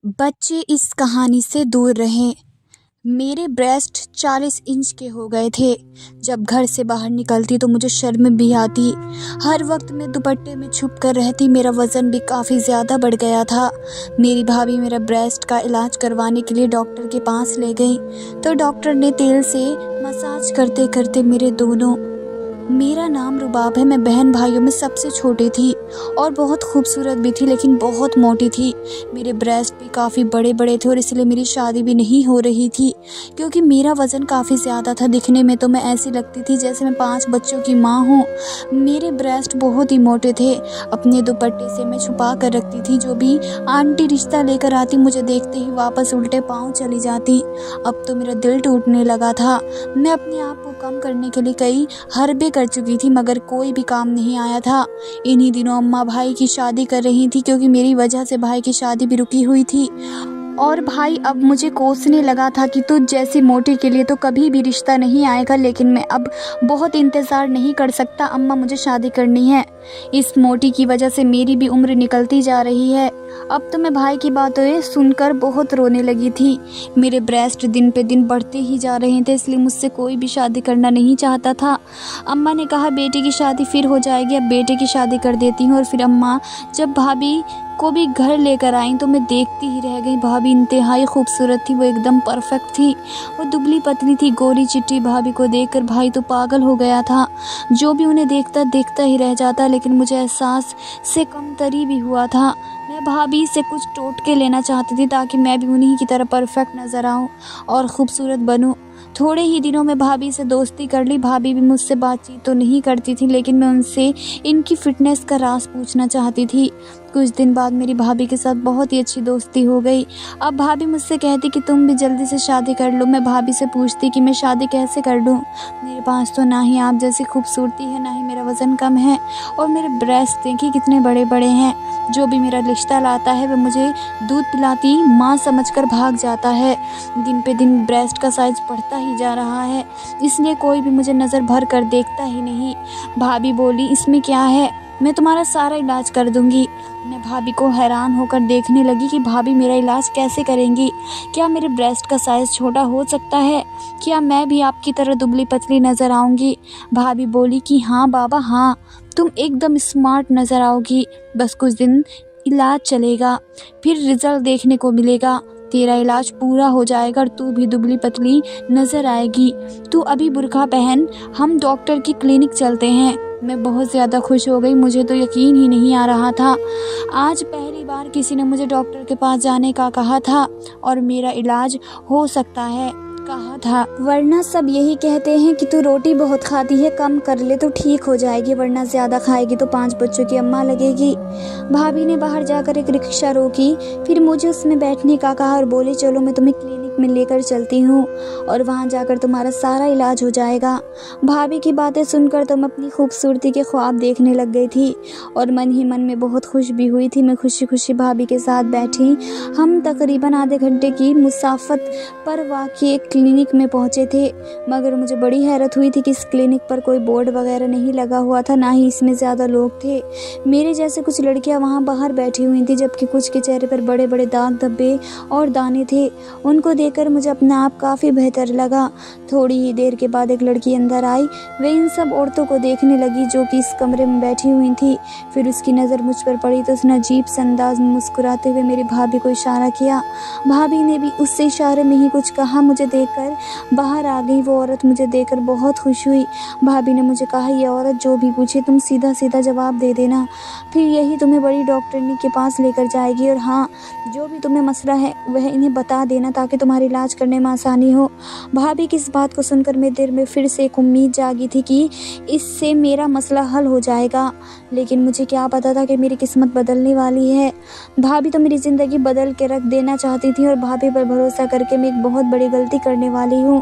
बच्चे इस कहानी से दूर रहें। मेरे ब्रेस्ट 40 इंच के हो गए थे। जब घर से बाहर निकलती तो मुझे शर्म भी आती। हर वक्त मैं दुपट्टे में छुप कर रहती। मेरा वज़न भी काफ़ी ज़्यादा बढ़ गया था। मेरी भाभी मेरा ब्रेस्ट का इलाज करवाने के लिए डॉक्टर के पास ले गई तो डॉक्टर ने तेल से मसाज करते करते मेरा नाम रुबाब है। मैं बहन भाइयों में सबसे छोटी थी और बहुत खूबसूरत भी थी, लेकिन बहुत मोटी थी। मेरे ब्रेस्ट भी काफ़ी बड़े बड़े थे और इसलिए मेरी शादी भी नहीं हो रही थी, क्योंकि मेरा वज़न काफ़ी ज़्यादा था। दिखने में तो मैं ऐसी लगती थी जैसे मैं 5 बच्चों की माँ हूँ। मेरे ब्रेस्ट बहुत ही मोटे थे। अपने दुपट्टे से मैं छुपा कर रखती थी। जो भी आंटी रिश्ता लेकर आती, मुझे देखते ही वापस उल्टे पाँव चली जाती। अब तो मेरा दिल टूटने लगा था। मैं अपने आप को कम करने के लिए कई हरबे कर चुकी थी, मगर कोई भी काम नहीं आया था। इन्हीं दिनों अम्मा भाई की शादी कर रही थी, क्योंकि मेरी वजह से भाई की शादी भी रुकी हुई थी। और भाई अब मुझे कोसने लगा था कि तुझ जैसी मोटी के लिए तो कभी भी रिश्ता नहीं आएगा। लेकिन मैं अब बहुत इंतज़ार नहीं कर सकता। अम्मा, मुझे शादी करनी है। इस मोटी की वजह से मेरी भी उम्र निकलती जा रही है। अब तो मैं भाई की बातें सुनकर बहुत रोने लगी थी। मेरे ब्रेस्ट दिन पे दिन बढ़ते ही जा रहे थे, इसलिए मुझसे कोई भी शादी करना नहीं चाहता था। अम्मा ने कहा बेटे की शादी फिर हो जाएगी, अब बेटे की शादी कर देती हूँ। और फिर अम्मा जब भाभी को भी घर लेकर आई तो मैं देखती ही रह गई। भाभी इंतहाई खूबसूरत थी, वो एकदम परफेक्ट थी। वो दुबली पतली थी, गोरी चिट्टी। भाभी को देखकर भाई तो पागल हो गया था। जो भी उन्हें देखता देखता ही रह जाता, लेकिन मुझे एहसास से कमतरी भी हुआ था। मैं भाभी से कुछ टोटके लेना चाहती थी ताकि मैं भी उन्हीं की तरह परफेक्ट नज़र आऊँ और ख़ूबसूरत बनूँ। थोड़े ही दिनों में भाभी से दोस्ती कर ली। भाभी भी मुझसे बातचीत तो नहीं करती थी, लेकिन मैं उनसे इनकी फ़िटनेस का राज पूछना चाहती थी। कुछ दिन बाद मेरी भाभी के साथ बहुत ही अच्छी दोस्ती हो गई। अब भाभी मुझसे कहती कि तुम भी जल्दी से शादी कर लो। मैं भाभी से पूछती कि मैं शादी कैसे कर लूँ। मेरे पास तो ना ही आप जैसी खूबसूरती है, ना ही मेरा वज़न कम है, और मेरे ब्रेस्ट देखिए कितने बड़े बड़े हैं। जो भी मेरा रिश्ता लाता है वह मुझे दूध पिलाती माँ समझकर भाग जाता है। दिन पे दिन ब्रेस्ट का साइज़ बढ़ता ही जा रहा है, इसलिए कोई भी मुझे नज़र भर कर देखता ही नहीं। भाभी बोली, इसमें क्या है, मैं तुम्हारा सारा इलाज कर दूंगी। मैं भाभी को हैरान होकर देखने लगी कि भाभी मेरा इलाज कैसे करेंगी। क्या मेरे ब्रेस्ट का साइज़ छोटा हो सकता है? क्या मैं भी आपकी तरह दुबली पतली नज़र आऊँगी? भाभी बोली कि हाँ बाबा हाँ, तुम एकदम स्मार्ट नज़र आओगी। बस कुछ दिन इलाज चलेगा, फिर रिज़ल्ट देखने को मिलेगा। तेरा इलाज पूरा हो जाएगा और तू भी दुबली पतली नज़र आएगी। तू अभी बुर्का पहन, हम डॉक्टर की क्लिनिक चलते हैं। मैं बहुत ज़्यादा खुश हो गई। मुझे तो यकीन ही नहीं आ रहा था। आज पहली बार किसी ने मुझे डॉक्टर के पास जाने का कहा था और मेरा इलाज हो सकता है कहा था। वरना सब यही कहते हैं कि तू रोटी बहुत खाती है, कम कर ले तो ठीक हो जाएगी, वरना ज़्यादा खाएगी तो 5 बच्चों की अम्मा लगेगी। भाभी ने बाहर जाकर एक रिक्शा रोकी, फिर मुझे उसमें बैठने का कहा और बोली चलो मैं तुम्हें क्लिनिक में लेकर चलती हूँ और वहाँ जाकर तुम्हारा सारा इलाज हो जाएगा। भाभी की बातें सुनकर तो मैं अपनी खूबसूरती के ख्वाब देखने लग गई थी और मन ही मन में बहुत खुश भी हुई थी। मैं खुशी खुशी भाभी के साथ बैठी। हम तकरीबन आधे घंटे की मुसाफत पर वाक़ई एक क्लिनिक में पहुँचे थे, मगर मुझे बड़ी हैरत हुई थी कि इस क्लिनिक पर कोई बोर्ड वगैरह नहीं लगा हुआ था, ना ही इसमें ज़्यादा लोग थे। मेरे जैसे कुछ लड़कियां वहां बाहर बैठी हुई थी, जबकि कुछ के चेहरे पर बड़े बड़े दाग धब्बे और दाने थे। उनको देखकर मुझे अपना आप काफ़ी बेहतर लगा। थोड़ी ही देर के बाद एक लड़की अंदर आई। वे इन सब औरतों को देखने लगी जो कि इस कमरे में बैठी हुई थी। फिर उसकी नज़र मुझ पर पड़ी तो उसने अजीब से अंदाज में मुस्कुराते हुए मेरी भाभी को इशारा किया। भाभी ने भी उससे इशारे में ही कुछ कहा। मुझे देखकर बाहर आ गई। वो औरत मुझे देखकर बहुत खुश हुई। भाभी ने मुझे कहा, ये औरत जो भी पूछे तुम सीधा सीधा जवाब दे देना, फिर यही तुम्हें बड़ी डॉक्टरनी के पास लेकर जाएगी। और हाँ, जो भी तुम्हें मसला है वह इन्हें बता देना ताकि तुम्हारा इलाज करने में आसानी हो। भाभी की इस बात को सुनकर मेरे दिल में फिर से एक उम्मीद जागी थी कि इससे मेरा मसला हल हो जाएगा, लेकिन मुझे क्या पता था कि मेरी किस्मत बदलने वाली है। भाभी तो मेरी ज़िंदगी बदल के रख देना चाहती थी और भाभी पर भरोसा करके मैं एक बहुत बड़ी गलती करने वाली हूँ।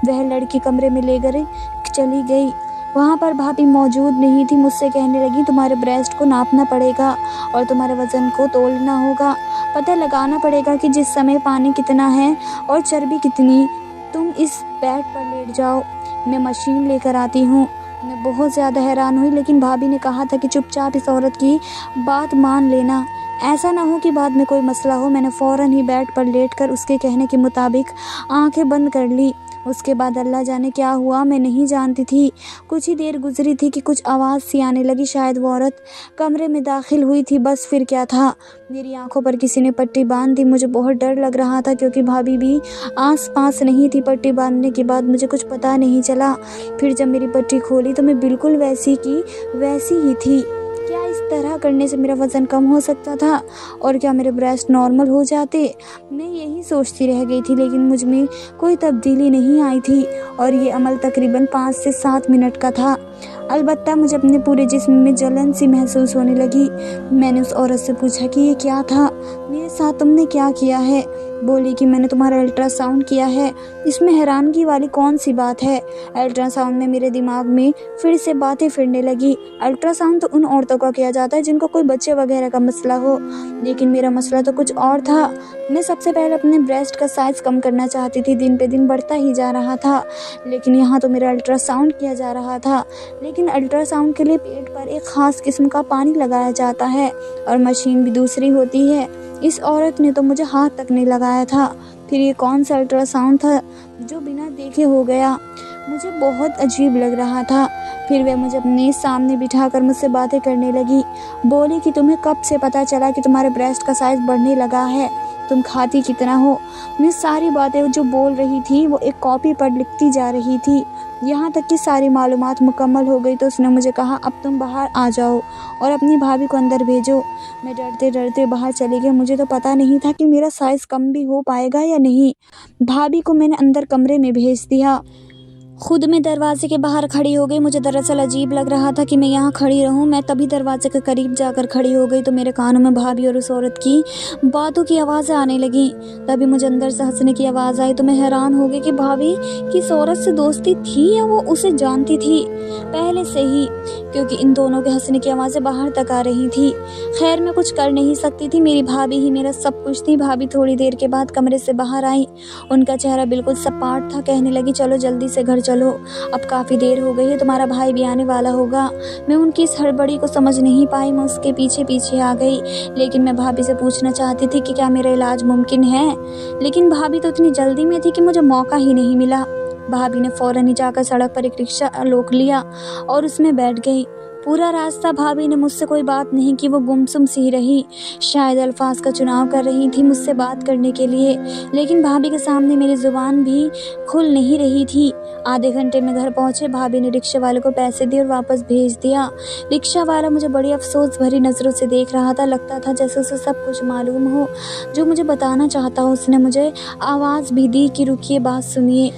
वह लड़की कमरे में लेकर चली गई। वहाँ पर भाभी मौजूद नहीं थी। मुझसे कहने लगी, तुम्हारे ब्रेस्ट को नापना पड़ेगा और तुम्हारे वज़न को तोलना होगा। पता लगाना पड़ेगा कि जिस समय पानी कितना है और चर्बी कितनी। तुम इस बेड पर लेट जाओ, मैं मशीन लेकर आती हूँ। मैं बहुत ज़्यादा हैरान हुई, लेकिन भाभी ने कहा था कि चुपचाप इस औरत की बात मान लेना। ऐसा ना हो कि बाद में कोई मसला हो। मैंने फ़ौरन ही बेड पर लेटकर उसके कहने के मुताबिक आंखें बंद कर ली। उसके बाद अल्लाह जाने क्या हुआ, मैं नहीं जानती थी। कुछ ही देर गुजरी थी कि कुछ आवाज़ सी आने लगी। शायद वो औरत कमरे में दाखिल हुई थी। बस फिर क्या था, मेरी आंखों पर किसी ने पट्टी बांध दी। मुझे बहुत डर लग रहा था क्योंकि भाभी भी आस पास नहीं थी। पट्टी बांधने के बाद मुझे कुछ पता नहीं चला। फिर जब मेरी पट्टी खोली तो मैं बिल्कुल वैसी की वैसी ही थी। क्या इस तरह करने से मेरा वज़न कम हो सकता था और क्या मेरे ब्रेस्ट नॉर्मल हो जाते? मैं यही सोचती रह गई थी, लेकिन मुझ में कोई तब्दीली नहीं आई थी और ये अमल तकरीबन 5 से 7 मिनट का था। अलबत्ता मुझे अपने पूरे जिस्म में जलन सी महसूस होने लगी। मैंने उस औरत से पूछा कि ये क्या था, मेरे साथ तुमने क्या किया है? बोली कि मैंने तुम्हारा अल्ट्रासाउंड किया है। इसमें हैरानगी वाली कौन सी बात है? अल्ट्रासाउंड में मेरे दिमाग में फिर से बातें फिरने लगी। अल्ट्रासाउंड तो उन औरतों का किया जाता है जिनको कोई बच्चे वगैरह का मसला हो, लेकिन मेरा मसला तो कुछ और था। मैं सबसे पहले अपने ब्रेस्ट का साइज़ कम करना चाहती थी। दिन पे दिन बढ़ता ही जा रहा था, लेकिन यहाँ तो मेरा अल्ट्रासाउंड किया जा रहा था। लेकिन अल्ट्रासाउंड के लिए पेट पर एक ख़ास किस्म का पानी लगाया जाता है और मशीन भी दूसरी होती है। इस औरत ने तो मुझे हाथ तक नहीं लगाया था। फिर ये कौन सा अल्ट्रासाउंड था जो बिना देखे हो गया? मुझे बहुत अजीब लग रहा था। फिर वह मुझे अपने सामने बिठाकर मुझसे बातें करने लगी। बोली कि तुम्हें कब से पता चला कि तुम्हारे ब्रेस्ट का साइज़ बढ़ने लगा है? तुम खाती कितना हो? मैं सारी बातें जो बोल रही थी वो एक कॉपी पर लिखती जा रही थी। यहाँ तक कि सारी मालूमात मुकम्मल हो गई तो उसने मुझे कहा, अब तुम बाहर आ जाओ और अपनी भाभी को अंदर भेजो। मैं डरते डरते बाहर चली गई। मुझे तो पता नहीं था कि मेरा साइज़ कम भी हो पाएगा या नहीं। भाभी को मैंने अंदर कमरे में भेज दिया। खुद मैं दरवाजे के बाहर खड़ी हो गई। मुझे दरअसल अजीब लग रहा था कि मैं यहाँ खड़ी रहूँ। मैं तभी दरवाजे के करीब जाकर खड़ी हो गई तो मेरे कानों में भाभी और उस औरत की बातों की आवाज़ें आने लगी। तभी मुझे अंदर से हंसने की आवाज़ आई तो मैं हैरान हो गई कि भाभी किस औरत से दोस्ती थी या वो उसे जानती थी पहले से ही, क्योंकि इन दोनों के हंसने की आवाज़ें बाहर तक आ रही थी। खैर मैं कुछ कर नहीं सकती थी, मेरी भाभी ही मेरा सब कुछ थी। भाभी थोड़ी देर के बाद कमरे से बाहर आई। उनका चेहरा बिल्कुल सपाट था। कहने लगी, चलो जल्दी से घर चलो, अब काफ़ी देर हो गई है, तुम्हारा भाई भी आने वाला होगा। मैं उनकी इस हड़बड़ी को समझ नहीं पाई। मैं उसके पीछे पीछे आ गई, लेकिन मैं भाभी से पूछना चाहती थी कि क्या मेरा इलाज मुमकिन है, लेकिन भाभी तो इतनी जल्दी में थी कि मुझे मौका ही नहीं मिला। भाभी ने फ़ौरन ही जाकर सड़क पर एक रिक्शा रोक लिया और उसमें बैठ गई। पूरा रास्ता भाभी ने मुझसे कोई बात नहीं की। वो गुमसुम सी रही, शायद अल्फाज का चुनाव कर रही थी मुझसे बात करने के लिए, लेकिन भाभी के सामने मेरी ज़ुबान भी खुल नहीं रही थी। आधे घंटे में घर पहुंचे। भाभी ने रिक्शे वाले को पैसे दिए और वापस भेज दिया। रिक्शा वाला मुझे बड़ी अफसोस भरी नज़रों से देख रहा था। लगता था जैसे उसे सब कुछ मालूम हो जो मुझे बताना चाहता हो। उसने मुझे आवाज़ भी दी कि रुकिए, बात सुनिए।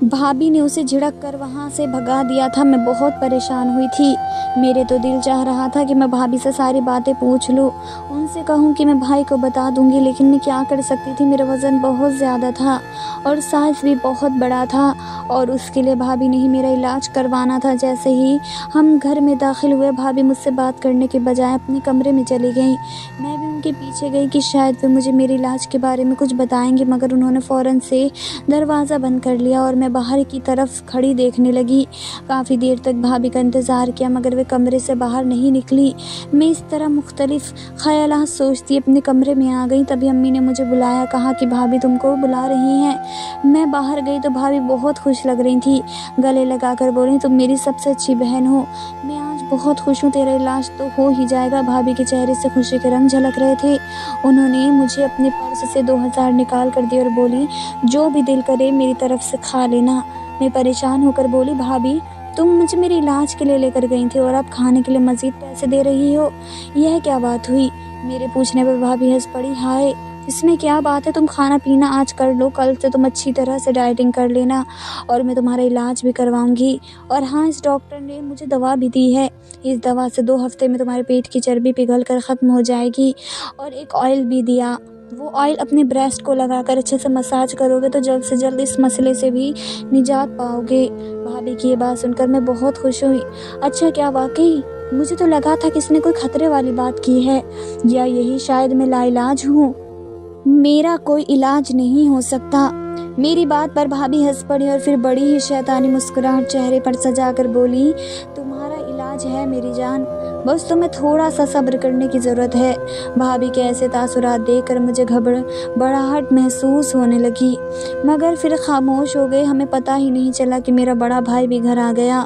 भाभी ने उसे झिड़क कर वहाँ से भगा दिया था। मैं बहुत परेशान हुई थी। मेरे तो दिल चाह रहा था कि मैं भाभी से सारी बातें पूछ लूँ, उनसे कहूँ कि मैं भाई को बता दूँगी, लेकिन मैं क्या कर सकती थी। मेरा वज़न बहुत ज़्यादा था और साइज़ भी बहुत बड़ा था और उसके लिए भाभी ने ही मेरा इलाज करवाना था। जैसे ही हम घर में दाखिल हुए, भाभी मुझसे बात करने के बजाय अपने कमरे में चली गई। मैं भी उनके पीछे गई कि शायद वे मुझे मेरे इलाज के बारे में कुछ बताएंगे, मगर उन्होंने फ़ौरन से दरवाज़ा बंद कर लिया और मैं बाहर की तरफ खड़ी देखने लगी। काफ़ी देर तक भाभी का इंतज़ार किया, मगर वे कमरे से बाहर नहीं निकली। मैं इस तरह मुख्तलिफ़ ख़यालात सोचती अपने कमरे में आ गई। तभी अम्मी ने मुझे बुलाया, कहा कि भाभी तुमको बुला रही हैं। मैं बाहर गई तो भाभी बहुत खुश लग रही थी। गले लगाकर बोली, तुम मेरी सबसे अच्छी बहन हो, मैं आज बहुत खुश हूँ, तेरा इलाज तो हो ही जाएगा। भाभी के चेहरे से खुशी के रंग झलक रहे थे। उन्होंने मुझे अपने पर्स से 2000 निकाल कर दिए और बोली, जो भी दिल करे मेरी तरफ से खा लेना। मैं परेशान होकर बोली, भाभी तुम मुझे मेरे इलाज के लिए लेकर गई थी और अब खाने के लिए मज़ीद पैसे दे रही हो, यह क्या बात हुई? मेरे पूछने पर भाभी हंस पड़ी। हाय, इसमें क्या बात है, तुम खाना पीना आज कर लो, कल से तुम अच्छी तरह से डाइटिंग कर लेना और मैं तुम्हारा इलाज भी करवाऊंगी। और हाँ, इस डॉक्टर ने मुझे दवा भी दी है, इस दवा से 2 हफ्ते में तुम्हारे पेट की चर्बी पिघल कर ख़त्म हो जाएगी। और एक ऑयल भी दिया, वो ऑयल अपने ब्रेस्ट को लगाकर अच्छे से मसाज करोगे तो जल्द से जल्द इस मसले से भी निजात पाओगे। भाभी की ये बात सुनकर मैं बहुत खुश हुई। अच्छा, क्या वाकई? मुझे तो लगा था कि इसने कोई खतरे वाली बात की है, या यही शायद मैं लाइलाज हूँ, मेरा कोई इलाज नहीं हो सकता। मेरी बात पर भाभी हंस पड़ी और फिर बड़ी ही शैतानी मुस्कुराहट चेहरे पर सजाकर बोली, तुम्हारा इलाज है मेरी जान, बस तुम्हें थोड़ा सा सब्र करने की ज़रूरत है। भाभी के ऐसे तासुरात देखकर मुझे घबराहट महसूस होने लगी, मगर फिर खामोश हो गए। हमें पता ही नहीं चला कि मेरा बड़ा भाई भी घर आ गया।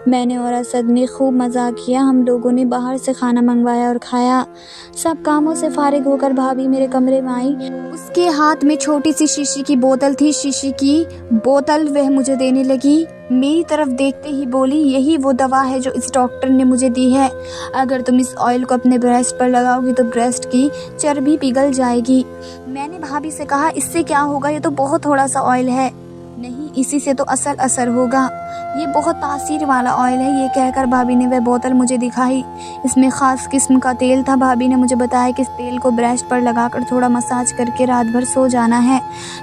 मैंने और असद ने खूब मजाक किया। हम लोगों ने बाहर से खाना मंगवाया और खाया। सब कामों से फारिग होकर भाभी मेरे कमरे में आई। उसके हाथ में छोटी सी शीशी की बोतल थी। शीशी की बोतल वह मुझे देने लगी। मेरी तरफ देखते ही बोली, यही वो दवा है जो इस डॉक्टर ने मुझे दी है। अगर तुम इस ऑयल को अपने ब्रेस्ट पर लगाओगी तो ब्रेस्ट की चर्बी पिघल जाएगी। मैंने भाभी से कहा, इससे क्या होगा, ये तो बहुत थोड़ा सा ऑयल है। नहीं, इसी से तो असल असर होगा, ये बहुत तासीर वाला ऑयल है। ये कहकर भाभी ने वह बोतल मुझे दिखाई। इसमें ख़ास किस्म का तेल था। भाभी ने मुझे बताया कि इस तेल को ब्रेस्ट पर लगाकर थोड़ा मसाज करके रात भर सो जाना है।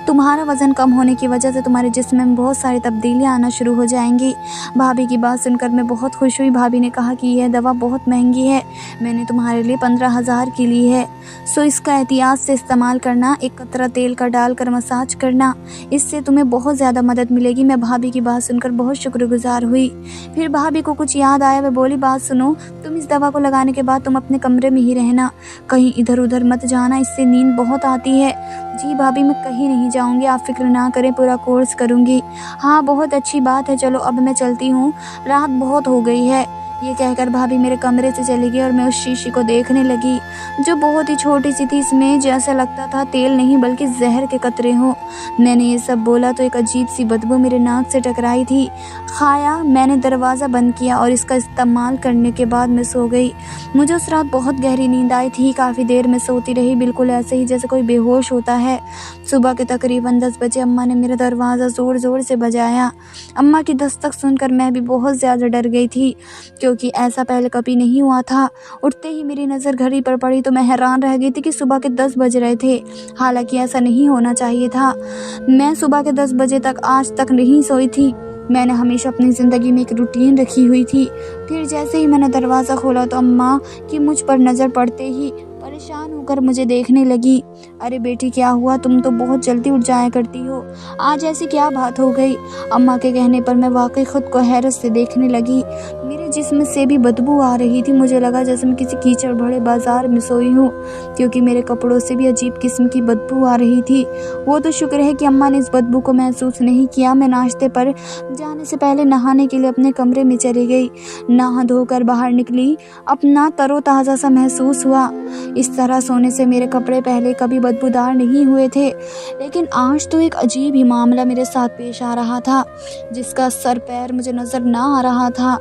तुम्हारा वज़न कम होने की वजह से तुम्हारे जिस्म में बहुत सारी तब्दीलियाँ आना शुरू हो जाएंगी। भाभी की बात सुनकर मैं बहुत खुश हुई। भाभी ने कहा कि यह दवा बहुत महंगी है, मैंने तुम्हारे लिए 15,000 की ली है, सो इसका एहतियात से इस्तेमाल करना। एक कतरा तेल का डालकर मसाज करना, इससे तुम्हें बहुत ज़्यादा मदद मिलेगी। मैं भाभी की बात सुनकर बहुत शुक्रगुजार हुई। फिर भाभी को कुछ याद आया। वह बोली, बात सुनो, तुम इस दवा को लगाने के बाद तुम अपने कमरे में ही रहना, कहीं इधर उधर मत जाना, इससे नींद बहुत आती है। जी भाभी, मैं कहीं नहीं जाऊंगी, आप फिक्र ना करें, पूरा कोर्स करूंगी। हाँ, बहुत अच्छी बात है, चलो अब मैं चलती हूँ, रात बहुत हो गई है। ये कहकर भाभी मेरे कमरे से चली गई और मैं उस शीशी को देखने लगी जो बहुत ही छोटी सी थी। इसमें जैसा लगता था तेल नहीं बल्कि जहर के कतरे हों। मैंने ये सब बोला तो एक अजीब सी बदबू मेरे नाक से टकराई थी। खाया, मैंने दरवाज़ा बंद किया और इसका इस्तेमाल करने के बाद मैं सो गई। मुझे उस रात बहुत गहरी नींद आई थी। काफ़ी देर में सोती रही, बिल्कुल ऐसे ही जैसे कोई बेहोश होता है। सुबह के तकरीबन 10 बजे अम्मा ने मेरा दरवाज़ा ज़ोर ज़ोर से बजाया। अम्मा की दस्तक सुनकर मैं भी बहुत ज़्यादा डर गई थी, क्योंकि ऐसा पहले कभी नहीं हुआ था। उठते ही मेरी नज़र घड़ी पर पड़ी तो मैं हैरान रह गई थी कि सुबह के 10 बज रहे थे। हालांकि ऐसा नहीं होना चाहिए था। मैं सुबह के 10 बजे तक आज तक नहीं सोई थी। मैंने हमेशा अपनी ज़िंदगी में एक रूटीन रखी हुई थी। फिर जैसे ही मैंने दरवाज़ा खोला तो अम्मा की मुझ पर नज़र पड़ते ही परेशान होकर मुझे देखने लगी। अरे बेटी, क्या हुआ, तुम तो बहुत जल्दी उठ जाया करती हो, आज ऐसी क्या बात हो गई। अम्मा के कहने पर मैं वाकई खुद को हैरत से देखने लगी। मेरे जिस्म से भी बदबू आ रही थी। मुझे लगा जैसे मैं किसी कीचड़ भरे बाजार में सोई हूँ, क्योंकि मेरे कपड़ों से भी अजीब किस्म की बदबू आ रही थी। वो तो शुक्र है कि अम्मा ने इस बदबू को महसूस नहीं किया। मैं नाश्ते पर जाने से पहले नहाने के लिए अपने कमरे में चली गई। नहा धोकर बाहर निकली, अपना तरोताज़ा सा महसूस हुआ। इस तरह सोने से मेरे कपड़े पहले कभी बदबूदार नहीं हुए थे, लेकिन आज तो एक अजीब ही मामला मेरे साथ पेश आ रहा था, जिसका सर पैर मुझे नज़र ना आ रहा था।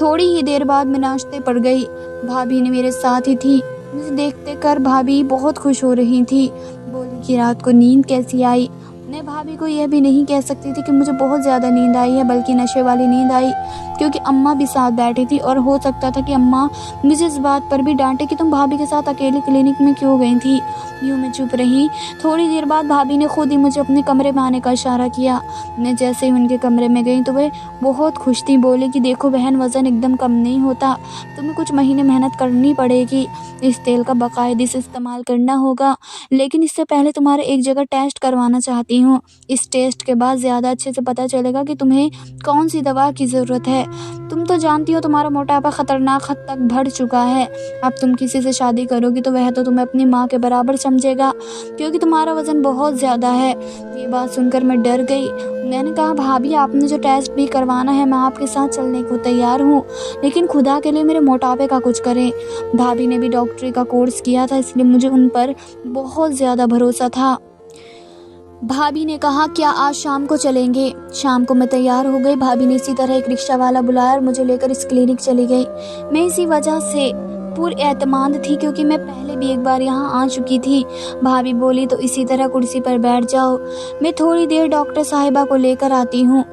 थोड़ी ही देर बाद मैं नाश्ते पर गई। भाभी ने मेरे साथ ही थी। मुझे देखते कर भाभी बहुत खुश हो रही थी। बोली कि रात को नींद कैसी आई। मैं भाभी को यह भी नहीं कह सकती थी कि मुझे बहुत ज़्यादा नींद आई है, बल्कि नशे वाली नींद आई, क्योंकि अम्मा भी साथ बैठी थी और हो सकता था कि अम्मा मुझे इस बात पर भी डांटे कि तुम भाभी के साथ अकेले क्लिनिक में क्यों गई थी। यूँ मैं चुप रही। थोड़ी देर बाद भाभी ने खुद ही मुझे अपने कमरे में आने का इशारा किया। मैं जैसे ही उनके कमरे में गई तो वे बहुत खुश थी। बोले कि देखो बहन, वज़न एकदम कम नहीं होता, तुम्हें कुछ महीने मेहनत करनी पड़ेगी। इस तेल का बाकायदे से इस्तेमाल करना होगा, लेकिन इससे पहले तुम्हारे एक जगह टेस्ट करवाना चाहती हूँ। इस टेस्ट के बाद ज़्यादा अच्छे से पता चलेगा कि तुम्हें कौन सी दवा की ज़रूरत है। तुम तो जानती हो तुम्हारा मोटापा ख़तरनाक हद तक बढ़ चुका है। अब तुम किसी से शादी करोगी तो वह तो तुम्हें अपनी माँ के बराबर समझेगा, क्योंकि तुम्हारा वज़न बहुत ज़्यादा है। ये बात सुनकर मैं डर गई। मैंने कहा, भाभी आपने जो टेस्ट भी करवाना है मैं आपके साथ चलने को तैयार हूँ, लेकिन खुदा के लिए मेरे मोटापे का कुछ करें। भाभी ने भी डॉक्टरी का कोर्स किया था, इसलिए मुझे उन पर बहुत ज़्यादा भरोसा था। भाभी ने कहा, क्या आज शाम को चलेंगे। शाम को मैं तैयार हो गई। भाभी ने इसी तरह एक रिक्शा वाला बुलाया और मुझे लेकर इस क्लिनिक चली गई। मैं इसी वजह से पूरी एतमाद थी, क्योंकि मैं पहले भी एक बार यहाँ आ चुकी थी। भाभी बोली तो इसी तरह कुर्सी पर बैठ जाओ, मैं थोड़ी देर डॉक्टर साहिबा को लेकर आती हूँ।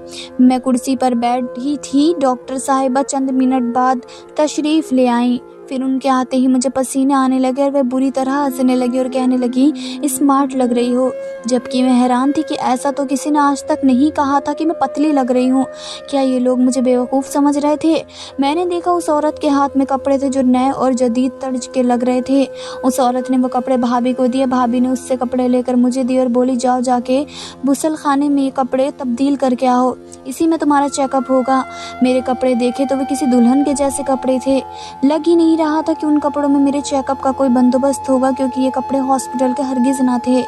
मैं कुर्सी पर बैठी थी। डॉक्टर साहिबा चंद मिनट बाद तशरीफ़ ले आईं। फिर उनके आते ही मुझे पसीने आने लगे और वह बुरी तरह हंसने लगी और कहने लगी, स्मार्ट लग रही हो। जबकि मैं हैरान थी कि ऐसा तो किसी ने आज तक नहीं कहा था कि मैं पतली लग रही हूँ। क्या ये लोग मुझे बेवकूफ़ समझ रहे थे। मैंने देखा उस औरत के हाथ में कपड़े थे जो नए और जदीद तर्ज के लग रहे थे। उस औरत ने वो कपड़े भाभी को दिए। भाभी ने उससे कपड़े लेकर मुझे दिए और बोली, जाओ जाके गुसल खाने में ये कपड़े तब्दील करके आओ, इसी में तुम्हारा चेकअप होगा। मेरे कपड़े देखे तो वे किसी दुल्हन के जैसे कपड़े थे। लग ही नहीं रहा था कि उन कपड़ों में मेरे चेकअप का कोई बंदोबस्त होगा, क्योंकि ये कपड़े हॉस्पिटल के हरगिज़ ना थे।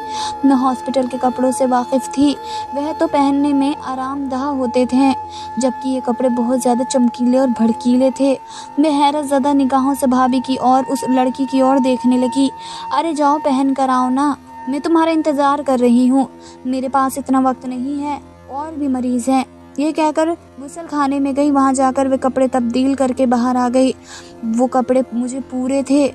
मैं हॉस्पिटल के कपड़ों से वाकिफ़ थी, वह तो पहनने में आरामदाह होते थे, जबकि ये कपड़े बहुत ज़्यादा चमकीले और भड़कीले थे। मैं हैरत ज़दा निगाहों से भाभी की और उस लड़की की ओर देखने लगी। अरे जाओ पहन कर आओ ना, मैं तुम्हारा इंतज़ार कर रही हूँ, मेरे पास इतना वक्त नहीं है, और भी मरीज़ हैं। ये कहकर गुसल खाने में गई। वहाँ जाकर वे कपड़े तब्दील करके बाहर आ गई। वो कपड़े मुझे पूरे थे,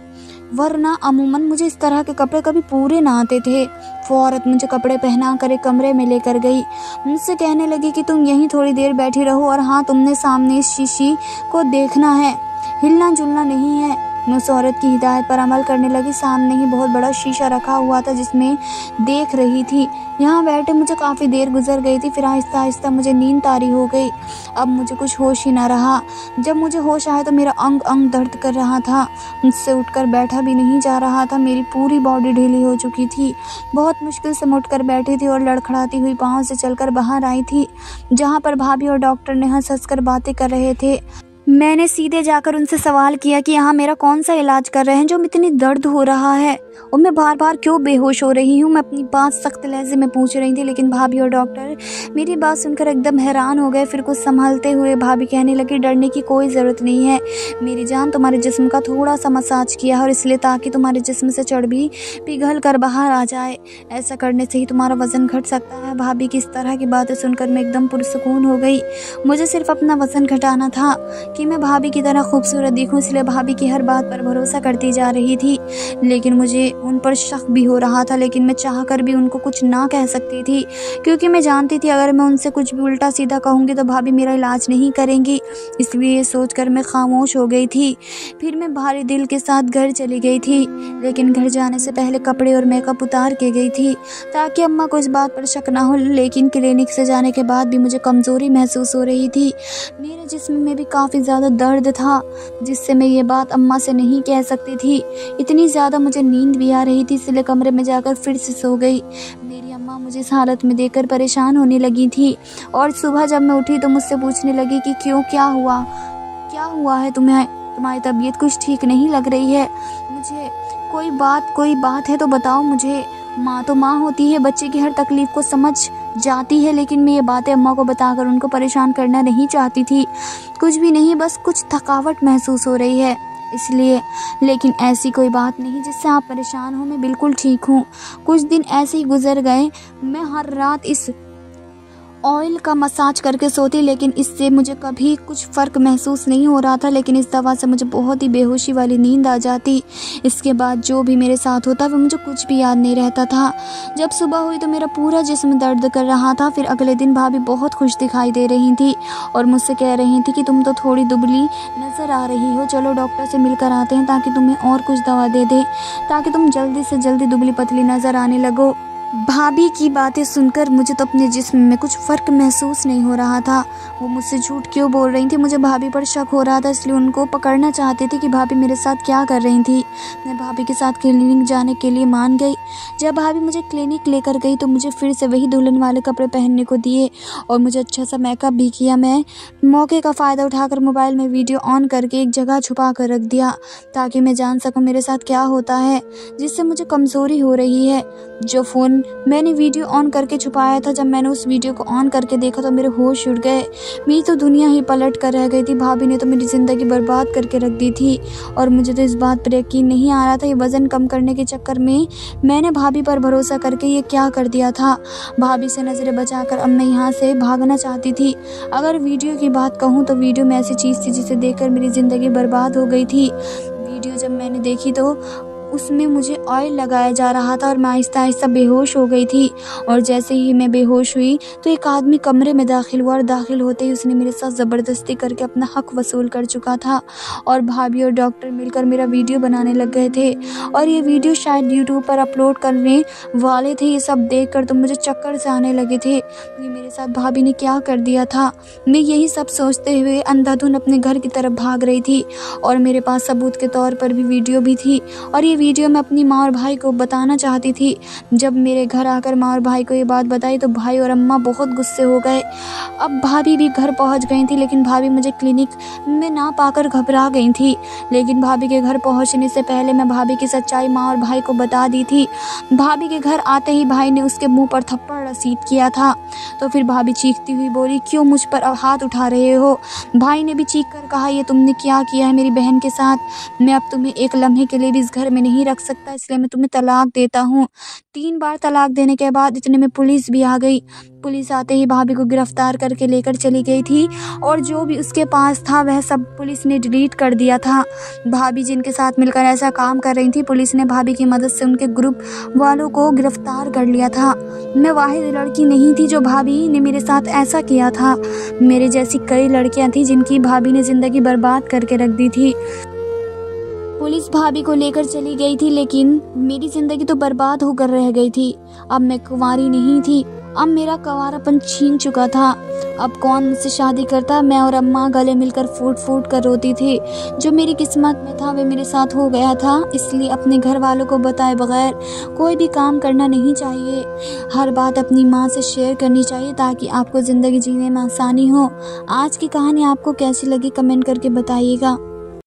वरना अमूमन मुझे इस तरह के कपड़े कभी पूरे ना आते थे। वो औरत मुझे कपड़े पहना कर एक कमरे में लेकर गई। मुझसे कहने लगी कि तुम यहीं थोड़ी देर बैठी रहो, और हाँ, तुमने सामने इस शीशी को देखना है, हिलना जुलना नहीं है। मैं उस औरत की हिदायत पर अमल करने लगी। सामने ही बहुत बड़ा शीशा रखा हुआ था जिसमें देख रही थी। यहाँ बैठे मुझे काफ़ी देर गुजर गई थी। फिर आहिस्ता आहिस्ता मुझे नींद तारी हो गई। अब मुझे कुछ होश ही ना रहा। जब मुझे होश आया तो मेरा अंग अंग दर्द कर रहा था, मुझसे उठकर बैठा भी नहीं जा रहा था। मेरी पूरी बॉडी ढीली हो चुकी थी। बहुत मुश्किल से मैं उठकर बैठी थी और लड़खड़ाती हुई पाँव से चलकर बाहर आई थी, जहाँ पर भाभी और डॉक्टर ने हंस हंस कर बातें कर रहे थे। मैंने सीधे जाकर उनसे सवाल किया कि यहाँ मेरा कौन सा इलाज कर रहे हैं जो इतनी दर्द हो रहा है, और मैं बार बार क्यों बेहोश हो रही हूँ। मैं अपनी बात सख्त लहजे में पूछ रही थी, लेकिन भाभी और डॉक्टर मेरी बात सुनकर एकदम हैरान हो गए। फिर कुछ संभलते हुए भाभी कहने लगी, डरने की कोई ज़रूरत नहीं है मेरी जान, तुम्हारे जिस्म का थोड़ा सा मसाज किया है, और इसलिए ताकि तुम्हारे जिस्म से चर्बी पिघल कर बाहर आ जाए। ऐसा करने से ही तुम्हारा वज़न घट सकता है। भाभी की इस तरह की बातें सुनकर मैं एकदम पुरसुकून हो गई। मुझे सिर्फ अपना वज़न घटाना था कि मैं भाभी की तरह खूबसूरत दिखूं, इसलिए भाभी की हर बात पर भरोसा करती जा रही थी। लेकिन मुझे उन पर शक भी हो रहा था, लेकिन मैं चाहकर भी उनको कुछ ना कह सकती थी, क्योंकि मैं जानती थी अगर मैं उनसे कुछ भी उल्टा सीधा कहूँगी तो भाभी मेरा इलाज नहीं करेंगी। इसलिए ये सोचकर मैं खामोश हो गई थी। फिर मैं भारी दिल के साथ घर चली गई थी, लेकिन घर जाने से पहले कपड़े और मेकअप उतार के गई थी ताकि अम्मा को इस बात पर शक ना हो। लेकिन क्लिनिक से जाने के बाद भी मुझे कमज़ोरी महसूस हो रही थी। मेरे जिस्म में भी काफ़ी ज़्यादा दर्द था, जिससे मैं ये बात अम्मा से नहीं कह सकती थी। इतनी ज़्यादा मुझे नींद भी आ रही थी, इसलिए कमरे में जाकर फिर से सो गई। मेरी अम्मा मुझे इस हालत में देखकर परेशान होने लगी थी, और सुबह जब मैं उठी तो मुझसे पूछने लगी कि क्यों, क्या हुआ है तुम्हें, तुम्हारी तबीयत कुछ ठीक नहीं लग रही है। मुझे कोई बात है तो बताओ मुझे। माँ तो माँ होती है, बच्चे की हर तकलीफ़ को समझ जाती है, लेकिन मैं ये बातें अम्मा को बताकर उनको परेशान करना नहीं चाहती थी। कुछ भी नहीं, बस कुछ थकावट महसूस हो रही है इसलिए। लेकिन ऐसी कोई बात नहीं जिससे आप परेशान हो, मैं बिल्कुल ठीक हूँ। कुछ दिन ऐसे ही गुजर गए। मैं हर रात इस ऑयल का मसाज करके सोती, लेकिन इससे मुझे कभी कुछ फ़र्क महसूस नहीं हो रहा था। लेकिन इस दवा से मुझे बहुत ही बेहोशी वाली नींद आ जाती। इसके बाद जो भी मेरे साथ होता वो मुझे कुछ भी याद नहीं रहता था। जब सुबह हुई तो मेरा पूरा जिस्म दर्द कर रहा था। फिर अगले दिन भाभी बहुत खुश दिखाई दे रही थी और मुझसे कह रही थी कि तुम तो थोड़ी दुबली नज़र आ रही हो, चलो डॉक्टर से मिलकर आते हैं ताकि तुम्हें और कुछ दवा दे दें, ताकि तुम जल्दी से जल्दी दुबली पतली नज़र आने लगो। भाभी की बातें सुनकर मुझे तो अपने जिस्म में कुछ फ़र्क महसूस नहीं हो रहा था। वो मुझसे झूठ क्यों बोल रही थी, मुझे भाभी पर शक हो रहा था, इसलिए उनको पकड़ना चाहती थी कि भाभी मेरे साथ क्या कर रही थी। मैं भाभी के साथ क्लिनिक जाने के लिए मान गई। जब भाभी मुझे क्लिनिक लेकर गई तो मुझे फिर से वही दुल्हन वाले कपड़े पहनने को दिए और मुझे अच्छा सा मेकअप भी किया। मैं मौके का फ़ायदा उठाकर मोबाइल में वीडियो ऑन करके एक जगह छुपा कर रख दिया ताकि मैं जान सकूँ मेरे साथ क्या होता है, जिससे मुझे कमज़ोरी हो रही है। जो फ़ोन मैंने वीडियो ऑन करके छुपाया था, जब मैंने उस वीडियो को ऑन करके देखा तो मेरे होश उड़ गए। मेरी तो दुनिया ही पलट कर रह गई थी। भाभी ने तो मेरी ज़िंदगी बर्बाद करके रख दी थी और मुझे तो इस बात पर यकीन नहीं आ रहा था। ये वज़न कम करने के चक्कर में मैंने भाभी पर भरोसा करके ये क्या कर दिया था। भाभी से नज़रें बचाकर अब मैं यहाँ से भागना चाहती थी। अगर वीडियो की बात कहूँ तो वीडियो में ऐसी चीज़ थी जिसे देखकर मेरी ज़िंदगी बर्बाद हो गई थी। वीडियो जब मैंने देखी तो उसमें मुझे ऑयल लगाया जा रहा था और मैं आहिस्ता आहिस्ता बेहोश हो गई थी। और जैसे ही मैं बेहोश हुई तो एक आदमी कमरे में दाखिल हुआ और दाखिल होते ही उसने मेरे साथ ज़बरदस्ती करके अपना हक वसूल कर चुका था और भाभी और डॉक्टर मिलकर मेरा वीडियो बनाने लग गए थे और ये वीडियो शायद यूट्यूब पर अपलोड करने वाले थे। ये सब देख कर तो मुझे चक्कर से आने लगे थे। ये मेरे साथ भाभी ने क्या कर दिया था। मैं यही सब सोचते हुए अंधाधुन अपने घर की तरफ भाग रही थी और मेरे पास सबूत के तौर पर भी वीडियो भी थी और ये वीडियो में अपनी माँ और भाई को बताना चाहती थी। जब मेरे घर आकर माँ और भाई को ये बात बताई तो भाई और अम्मा बहुत गुस्से हो गए। अब भाभी भी घर पहुंच गई थी, लेकिन भाभी मुझे क्लिनिक में ना पाकर घबरा गई थी। लेकिन भाभी के घर पहुंचने से पहले मैं भाभी की सच्चाई माँ और भाई को बता दी थी। भाभी के घर आते ही भाई ने उसके मुंह पर थप्पड़ रसीद किया था। तो फिर भाभी चीखती हुई बोली, क्यों मुझ पर अब हाथ उठा रहे हो? भाई ने भी चीख कर कहा, ये तुमने क्या किया है मेरी बहन के साथ? मैं अब तुम्हें एक लम्हे के लिए भी इस घर में नहीं रख सकता, इसलिए मैं तुम्हें तलाक देता हूँ। 3 बार तलाक देने के बाद इतने में पुलिस भी आ गई। पुलिस आते ही भाभी को गिरफ्तार करके लेकर चली गई थी और जो भी उसके पास था वह सब पुलिस ने डिलीट कर दिया था। भाभी जिनके साथ मिलकर ऐसा काम कर रही थी, पुलिस ने भाभी की मदद से उनके ग्रुप वालों को गिरफ्तार कर लिया था। मैं वाहिद लड़की नहीं थी जो भाभी ने मेरे साथ ऐसा किया था। मेरे जैसी कई लड़कियां थी जिनकी भाभी ने ज़िंदगी बर्बाद करके रख दी थी। पुलिस भाभी को लेकर चली गई थी, लेकिन मेरी ज़िंदगी तो बर्बाद होकर रह गई थी। अब मैं कुंवारी नहीं थी, अब मेरा कंवारापन छीन चुका था। अब कौन मुझसे शादी करता? मैं और अम्मा गले मिलकर फूट फूट कर रोती थी। जो मेरी किस्मत में था वे मेरे साथ हो गया था, इसलिए अपने घर वालों को बताए बगैर कोई भी काम करना नहीं चाहिए। हर बात अपनी माँ से शेयर करनी चाहिए ताकि आपको ज़िंदगी जीने में आसानी हो। आज की कहानी आपको कैसी लगी कमेंट करके बताइएगा।